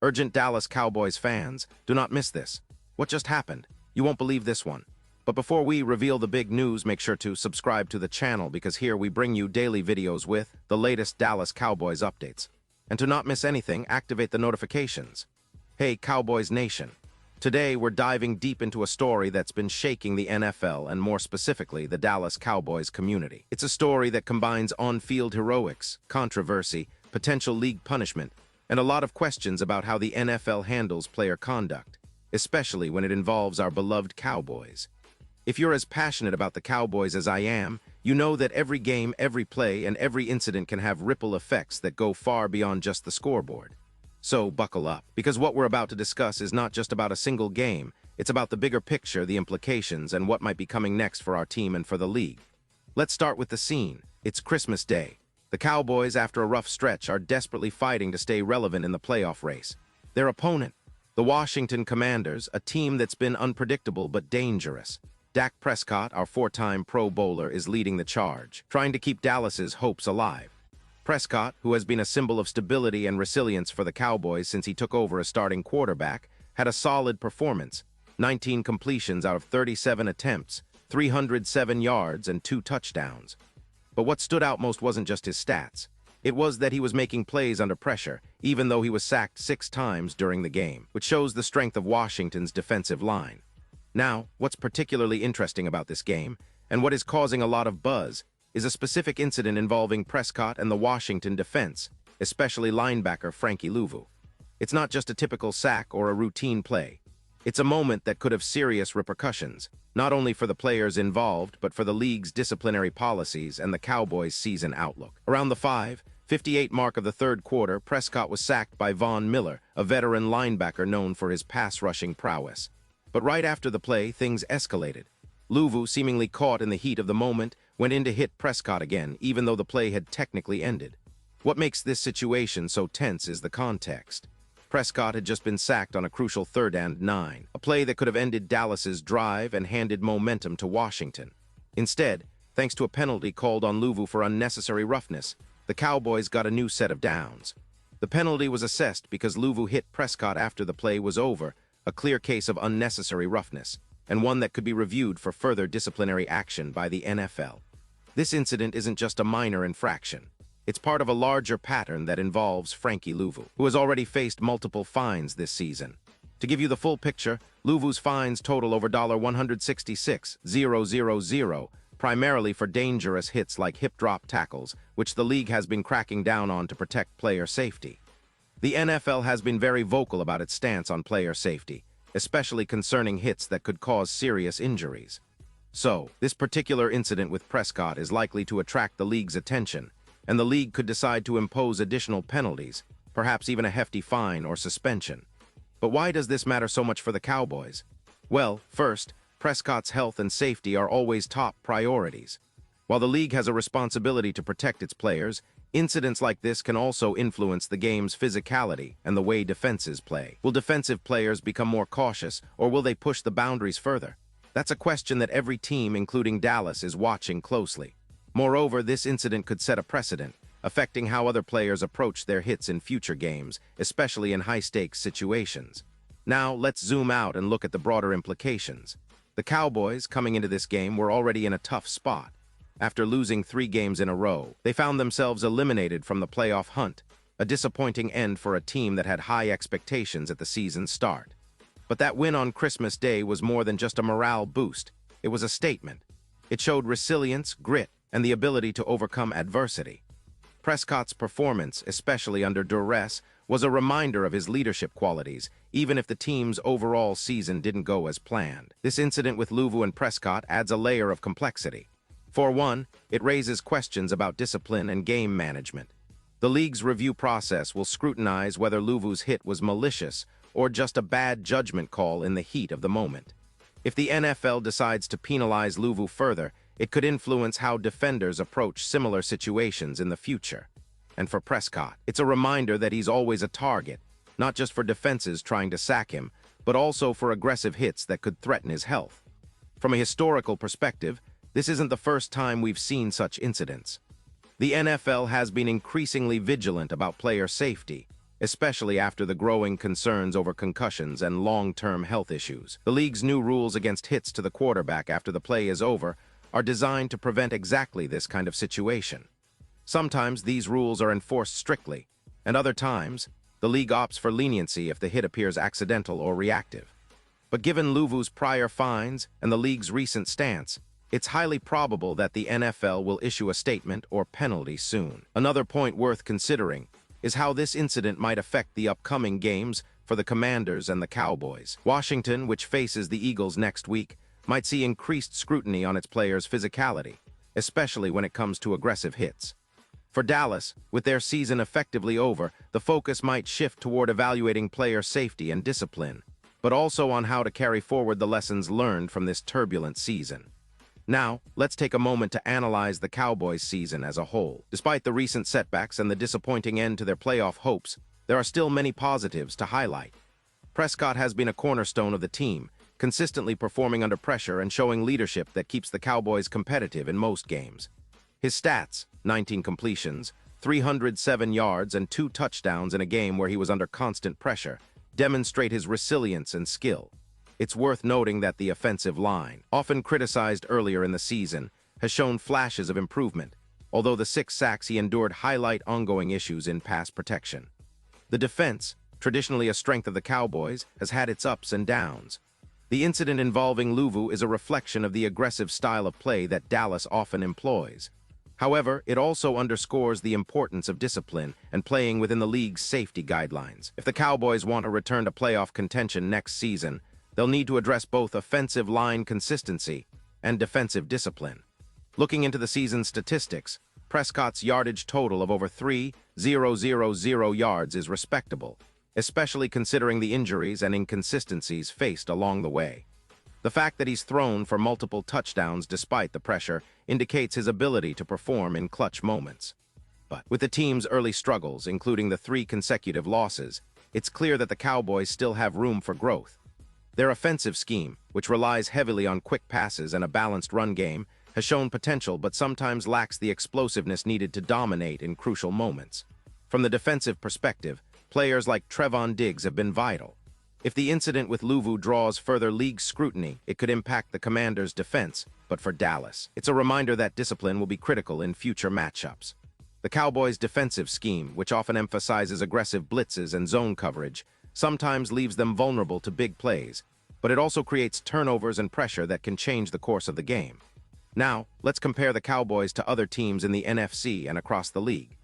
Urgent Dallas Cowboys fans, do not miss this. What just happened? You won't believe this one. But before we reveal the big news, make sure to subscribe to the channel because here we bring you daily videos with the latest Dallas Cowboys updates. And to not miss anything, activate the notifications. Hey, Cowboys Nation. Today, we're diving deep into a story that's been shaking the NFL and more specifically, the Dallas Cowboys community. It's a story that combines on-field heroics, controversy, potential league punishment, and a lot of questions about how the NFL handles player conduct, especially when it involves our beloved Cowboys. If you're as passionate about the Cowboys as I am, you know that every game, every play, and every incident can have ripple effects that go far beyond just the scoreboard. So buckle up, because what we're about to discuss is not just about a single game, it's about the bigger picture, the implications, and what might be coming next for our team and for the league. Let's start with the scene. It's Christmas Day. The Cowboys, after a rough stretch, are desperately fighting to stay relevant in the playoff race. Their opponent, the Washington Commanders, a team that's been unpredictable but dangerous. Dak Prescott, our four-time Pro Bowler, is leading the charge, trying to keep Dallas's hopes alive. Prescott, who has been a symbol of stability and resilience for the Cowboys since he took over as starting quarterback, had a solid performance, 19 completions out of 37 attempts, 307 yards, and 2 touchdowns. But what stood out most wasn't just his stats. It was that he was making plays under pressure, even though he was sacked 6 times during the game, which shows the strength of Washington's defensive line. Now, what's particularly interesting about this game, and what is causing a lot of buzz, is a specific incident involving Prescott and the Washington defense, especially linebacker Frankie Luvu. It's not just a typical sack or a routine play. It's a moment that could have serious repercussions, not only for the players involved, but for the league's disciplinary policies and the Cowboys' season outlook. Around the 5:58 mark of the third quarter, Prescott was sacked by Von Miller, a veteran linebacker known for his pass-rushing prowess. But right after the play, things escalated. Luvu, seemingly caught in the heat of the moment, went in to hit Prescott again, even though the play had technically ended. What makes this situation so tense is the context. Prescott had just been sacked on a crucial 3rd and 9, a play that could have ended Dallas's drive and handed momentum to Washington. Instead, thanks to a penalty called on Luvu for unnecessary roughness, the Cowboys got a new set of downs. The penalty was assessed because Luvu hit Prescott after the play was over, a clear case of unnecessary roughness, and one that could be reviewed for further disciplinary action by the NFL. This incident isn't just a minor infraction. It's part of a larger pattern that involves Frankie Luvu, who has already faced multiple fines this season. To give you the full picture, Luvu's fines total over $166,000, primarily for dangerous hits like hip drop tackles, which the league has been cracking down on to protect player safety. The NFL has been very vocal about its stance on player safety, especially concerning hits that could cause serious injuries. So, this particular incident with Prescott is likely to attract the league's attention, and the league could decide to impose additional penalties, perhaps even a hefty fine or suspension. But why does this matter so much for the Cowboys? Well, first, Prescott's health and safety are always top priorities. While the league has a responsibility to protect its players, incidents like this can also influence the game's physicality and the way defenses play. Will defensive players become more cautious, or will they push the boundaries further? That's a question that every team, including Dallas, is watching closely. Moreover, this incident could set a precedent, affecting how other players approach their hits in future games, especially in high-stakes situations. Now, let's zoom out and look at the broader implications. The Cowboys, coming into this game, were already in a tough spot. After losing 3 games in a row, they found themselves eliminated from the playoff hunt, a disappointing end for a team that had high expectations at the season's start. But that win on Christmas Day was more than just a morale boost. It was a statement. It showed resilience, grit, and the ability to overcome adversity. Prescott's performance, especially under duress, was a reminder of his leadership qualities, even if the team's overall season didn't go as planned. This incident with Luvu and Prescott adds a layer of complexity. For one, it raises questions about discipline and game management. The league's review process will scrutinize whether Luvu's hit was malicious or just a bad judgment call in the heat of the moment. If the NFL decides to penalize Luvu further, it could influence how defenders approach similar situations in the future. And for Prescott, it's a reminder that he's always a target, not just for defenses trying to sack him, but also for aggressive hits that could threaten his health. From a historical perspective, this isn't the first time we've seen such incidents. The NFL has been increasingly vigilant about player safety, especially after the growing concerns over concussions and long-term health issues. The league's new rules against hits to the quarterback after the play is over are designed to prevent exactly this kind of situation. Sometimes these rules are enforced strictly, and other times, the league opts for leniency if the hit appears accidental or reactive. But given Luvu's prior fines and the league's recent stance, it's highly probable that the NFL will issue a statement or penalty soon. Another point worth considering is how this incident might affect the upcoming games for the Commanders and the Cowboys. Washington, which faces the Eagles next week, might see increased scrutiny on its players' physicality, especially when it comes to aggressive hits. For Dallas, with their season effectively over, the focus might shift toward evaluating player safety and discipline, but also on how to carry forward the lessons learned from this turbulent season. Now, let's take a moment to analyze the Cowboys' season as a whole. Despite the recent setbacks and the disappointing end to their playoff hopes, there are still many positives to highlight. Prescott has been a cornerstone of the team, consistently performing under pressure and showing leadership that keeps the Cowboys competitive in most games. His stats, 19 completions, 307 yards, and 2 touchdowns in a game where he was under constant pressure, demonstrate his resilience and skill. It's worth noting that the offensive line, often criticized earlier in the season, has shown flashes of improvement, although the 6 sacks he endured highlight ongoing issues in pass protection. The defense, traditionally a strength of the Cowboys, has had its ups and downs. The incident involving Luvu is a reflection of the aggressive style of play that Dallas often employs. However, it also underscores the importance of discipline and playing within the league's safety guidelines. If the Cowboys want to return to playoff contention next season, they'll need to address both offensive line consistency and defensive discipline. Looking into the season's statistics, Prescott's yardage total of over 3,000 yards is respectable, especially considering the injuries and inconsistencies faced along the way. The fact that he's thrown for multiple touchdowns despite the pressure indicates his ability to perform in clutch moments. But with the team's early struggles, including the 3 consecutive losses, it's clear that the Cowboys still have room for growth. Their offensive scheme, which relies heavily on quick passes and a balanced run game, has shown potential but sometimes lacks the explosiveness needed to dominate in crucial moments. From the defensive perspective, players like Trevon Diggs have been vital. If the incident with Luvu draws further league scrutiny, it could impact the Commanders' defense, but for Dallas, it's a reminder that discipline will be critical in future matchups. The Cowboys' defensive scheme, which often emphasizes aggressive blitzes and zone coverage, sometimes leaves them vulnerable to big plays, but it also creates turnovers and pressure that can change the course of the game. Now, let's compare the Cowboys to other teams in the NFC and across the league.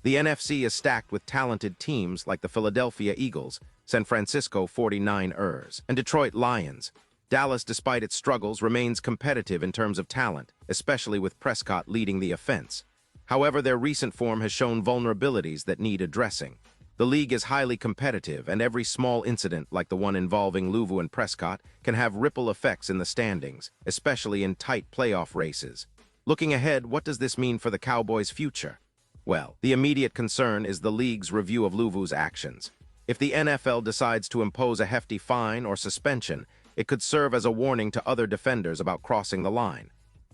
The NFC is stacked with talented teams like the Philadelphia Eagles, San Francisco 49ers, and Detroit Lions. Dallas, despite its struggles, remains competitive in terms of talent, especially with Prescott leading the offense. However, their recent form has shown vulnerabilities that need addressing. The league is highly competitive, and every small incident like the one involving Luvu and Prescott can have ripple effects in the standings, especially in tight playoff races. Looking ahead, what does this mean for the Cowboys' future? Well, the immediate concern is the league's review of Luvu's actions. If the NFL decides to impose a hefty fine or suspension, it could serve as a warning to other defenders about crossing the line.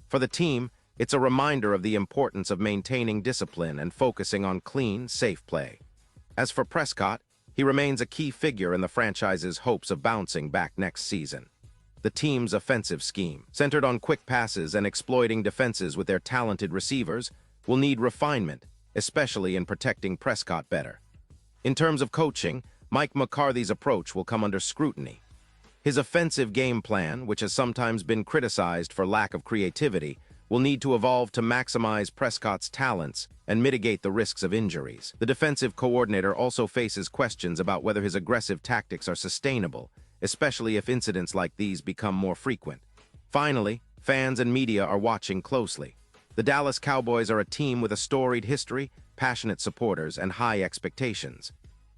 For the team, it's a reminder of the importance of maintaining discipline and focusing on clean, safe play. As for Prescott, he remains a key figure in the franchise's hopes of bouncing back next season. The team's offensive scheme, centered on quick passes and exploiting defenses with their talented receivers, will need refinement, especially in protecting Prescott better. In terms of coaching, Mike McCarthy's approach will come under scrutiny. His offensive game plan, which has sometimes been criticized for lack of creativity, will need to evolve to maximize Prescott's talents and mitigate the risks of injuries. The defensive coordinator also faces questions about whether his aggressive tactics are sustainable, especially if incidents like these become more frequent. Finally, fans and media are watching closely. The Dallas Cowboys are a team with a storied history, passionate supporters, and high expectations.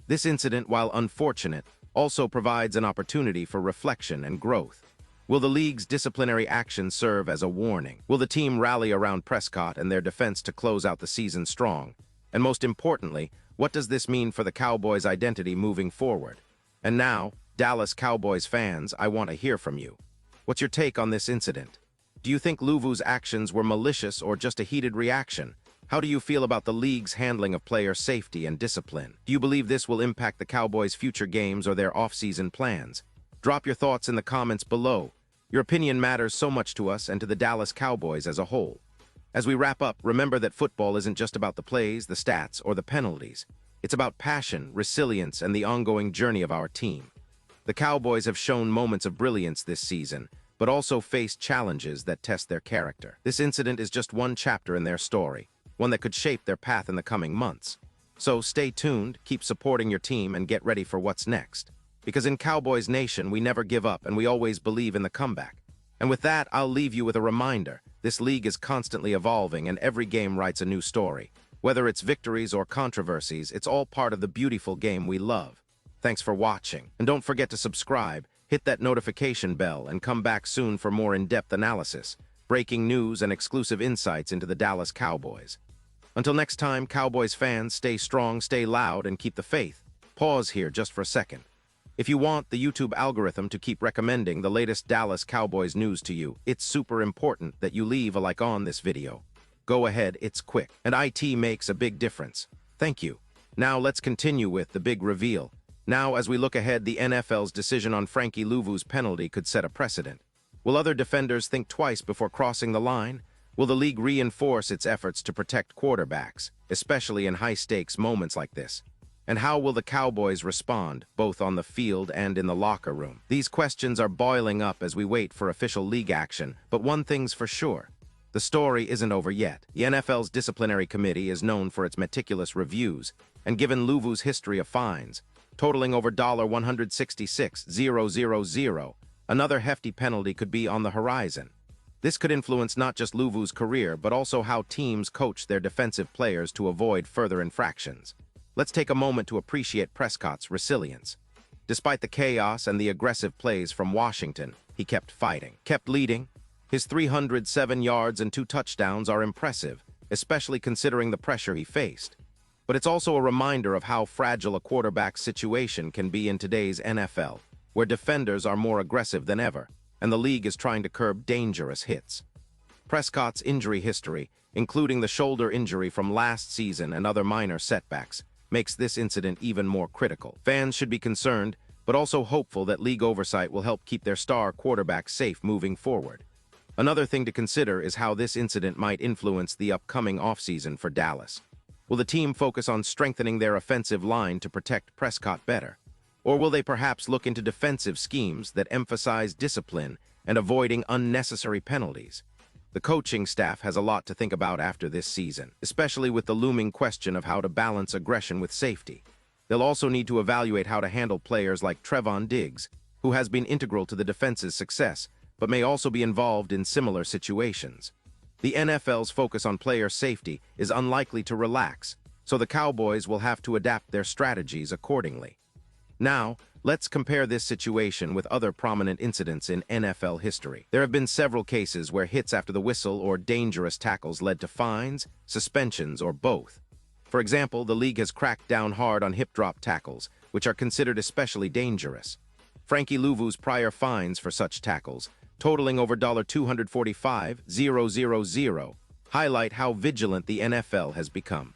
This incident, while unfortunate, also provides an opportunity for reflection and growth. Will the league's disciplinary action serve as a warning? Will the team rally around Prescott and their defense to close out the season strong? And most importantly, what does this mean for the Cowboys' identity moving forward? And now, Dallas Cowboys fans, I want to hear from you. What's your take on this incident? Do you think Luvu's actions were malicious or just a heated reaction? How do you feel about the league's handling of player safety and discipline? Do you believe this will impact the Cowboys' future games or their off-season plans? Drop your thoughts in the comments below. Your opinion matters so much to us and to the Dallas Cowboys as a whole. As we wrap up, remember that football isn't just about the plays, the stats, or the penalties. It's about passion, resilience, and the ongoing journey of our team. The Cowboys have shown moments of brilliance this season, but also faced challenges that test their character. This incident is just one chapter in their story, one that could shape their path in the coming months. So stay tuned, keep supporting your team, and get ready for what's next. Because in Cowboys Nation, we never give up and we always believe in the comeback. And with that, I'll leave you with a reminder. This league is constantly evolving and every game writes a new story. Whether it's victories or controversies, it's all part of the beautiful game we love. Thanks for watching. And don't forget to subscribe, hit that notification bell, and come back soon for more in-depth analysis, breaking news, and exclusive insights into the Dallas Cowboys. Until next time, Cowboys fans, stay strong, stay loud, and keep the faith. Pause here just for a second. If you want the YouTube algorithm to keep recommending the latest Dallas Cowboys news to you, it's super important that you leave a like on this video. Go ahead, it's quick, and IT makes a big difference. Thank you. Now let's continue with the big reveal. Now, as we look ahead, the NFL's decision on Frankie Luvu's penalty could set a precedent. Will other defenders think twice before crossing the line? Will the league reinforce its efforts to protect quarterbacks, especially in high-stakes moments like this? And how will the Cowboys respond, both on the field and in the locker room? These questions are boiling up as we wait for official league action, but one thing's for sure. The story isn't over yet. The NFL's disciplinary committee is known for its meticulous reviews, and given Luvu's history of fines, totaling over $166,000, another hefty penalty could be on the horizon. This could influence not just Luvu's career, but also how teams coach their defensive players to avoid further infractions. Let's take a moment to appreciate Prescott's resilience. Despite the chaos and the aggressive plays from Washington, he kept fighting, kept leading. His 307 yards and 2 touchdowns are impressive, especially considering the pressure he faced. But it's also a reminder of how fragile a quarterback's situation can be in today's NFL, where defenders are more aggressive than ever, and the league is trying to curb dangerous hits. Prescott's injury history, including the shoulder injury from last season and other minor setbacks, makes this incident even more critical. Fans should be concerned, but also hopeful that league oversight will help keep their star quarterback safe moving forward. Another thing to consider is how this incident might influence the upcoming offseason for Dallas. Will the team focus on strengthening their offensive line to protect Prescott better? Or will they perhaps look into defensive schemes that emphasize discipline and avoiding unnecessary penalties? The coaching staff has a lot to think about after this season, especially with the looming question of how to balance aggression with safety. They'll also need to evaluate how to handle players like Trevon Diggs, who has been integral to the defense's success, but may also be involved in similar situations. The NFL's focus on player safety is unlikely to relax, so the Cowboys will have to adapt their strategies accordingly. Now, let's compare this situation with other prominent incidents in NFL history. There have been several cases where hits after the whistle or dangerous tackles led to fines, suspensions, or both. For example, the league has cracked down hard on hip-drop tackles, which are considered especially dangerous. Frankie Luvu's prior fines for such tackles, totaling over $245,000, highlight how vigilant the NFL has become.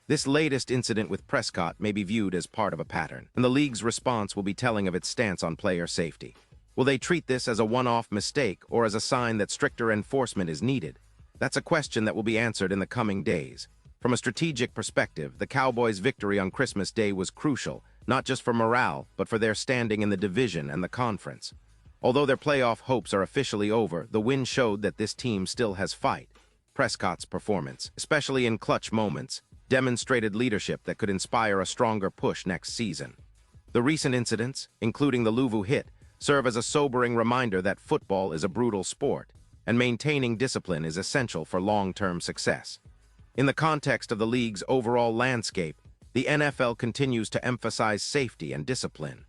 This latest incident with Prescott may be viewed as part of a pattern, and the league's response will be telling of its stance on player safety. Will they treat this as a one-off mistake or as a sign that stricter enforcement is needed? That's a question that will be answered in the coming days. From a strategic perspective, the Cowboys' victory on Christmas Day was crucial, not just for morale, but for their standing in the division and the conference. Although their playoff hopes are officially over, the win showed that this team still has fight. Prescott's performance, especially in clutch moments, demonstrated leadership that could inspire a stronger push next season. The recent incidents, including the Luvu hit, serve as a sobering reminder that football is a brutal sport, and maintaining discipline is essential for long-term success. In the context of the league's overall landscape, the NFL continues to emphasize safety and discipline.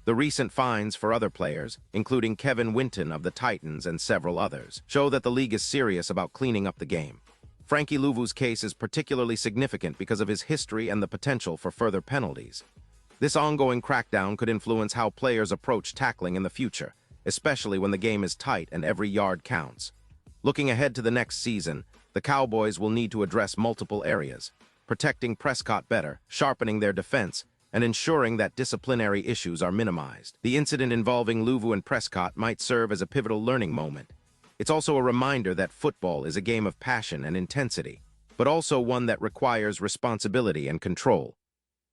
The recent fines for other players, including Kevin Winton of the Titans and several others, show that the league is serious about cleaning up the game. Frankie Luvu's case is particularly significant because of his history and the potential for further penalties. This ongoing crackdown could influence how players approach tackling in the future, especially when the game is tight and every yard counts. Looking ahead to the next season, the Cowboys will need to address multiple areas, protecting Prescott better, sharpening their defense, and ensuring that disciplinary issues are minimized. The incident involving Luvu and Prescott might serve as a pivotal learning moment. It's also a reminder that football is a game of passion and intensity, but also one that requires responsibility and control.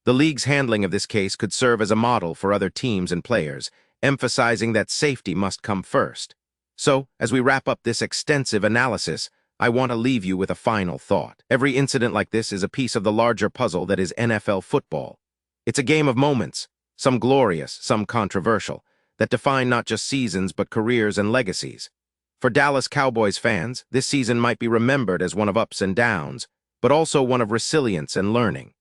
The league's handling of this case could serve as a model for other teams and players, emphasizing that safety must come first. So, as we wrap up this extensive analysis, I want to leave you with a final thought. Every incident like this is a piece of the larger puzzle that is NFL football. It's a game of moments, some glorious, some controversial, that define not just seasons but careers and legacies. For Dallas Cowboys fans, this season might be remembered as one of ups and downs, but also one of resilience and learning.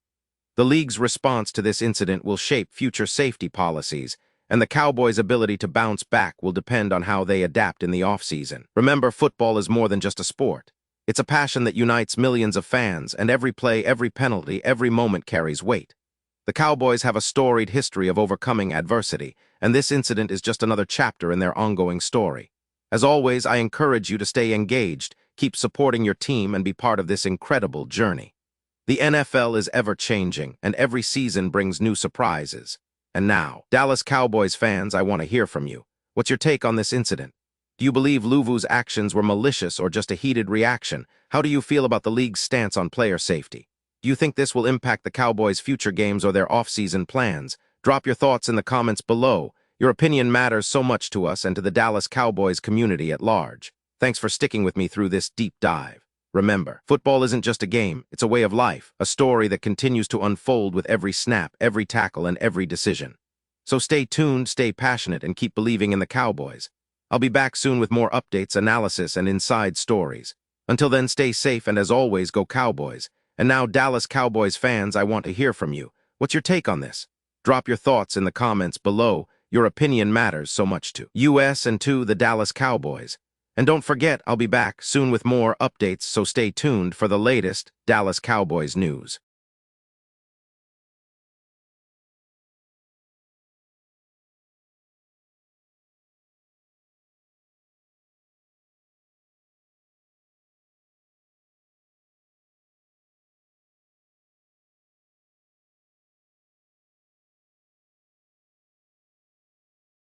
The league's response to this incident will shape future safety policies, and the Cowboys' ability to bounce back will depend on how they adapt in the offseason. Remember, football is more than just a sport. It's a passion that unites millions of fans, and every play, every penalty, every moment carries weight. The Cowboys have a storied history of overcoming adversity, and this incident is just another chapter in their ongoing story. As always, I encourage you to stay engaged, keep supporting your team, and be part of this incredible journey. The NFL is ever-changing, and every season brings new surprises. And now, Dallas Cowboys fans, I want to hear from you. What's your take on this incident? Do you believe Luvu's actions were malicious or just a heated reaction? How do you feel about the league's stance on player safety? Do you think this will impact the Cowboys' future games or their off-season plans? Drop your thoughts in the comments below. Your opinion matters so much to us and to the Dallas Cowboys community at large. Thanks for sticking with me through this deep dive. Remember, football isn't just a game, it's a way of life, a story that continues to unfold with every snap, every tackle, and every decision. So stay tuned, stay passionate, and keep believing in the Cowboys. I'll be back soon with more updates, analysis, and inside stories. Until then, stay safe, and as always, go Cowboys. And now, Dallas Cowboys fans, I want to hear from you. What's your take on this? Drop your thoughts in the comments below. Your opinion matters so much to us and to the Dallas Cowboys. And don't forget, I'll be back soon with more updates, so stay tuned for the latest Dallas Cowboys news.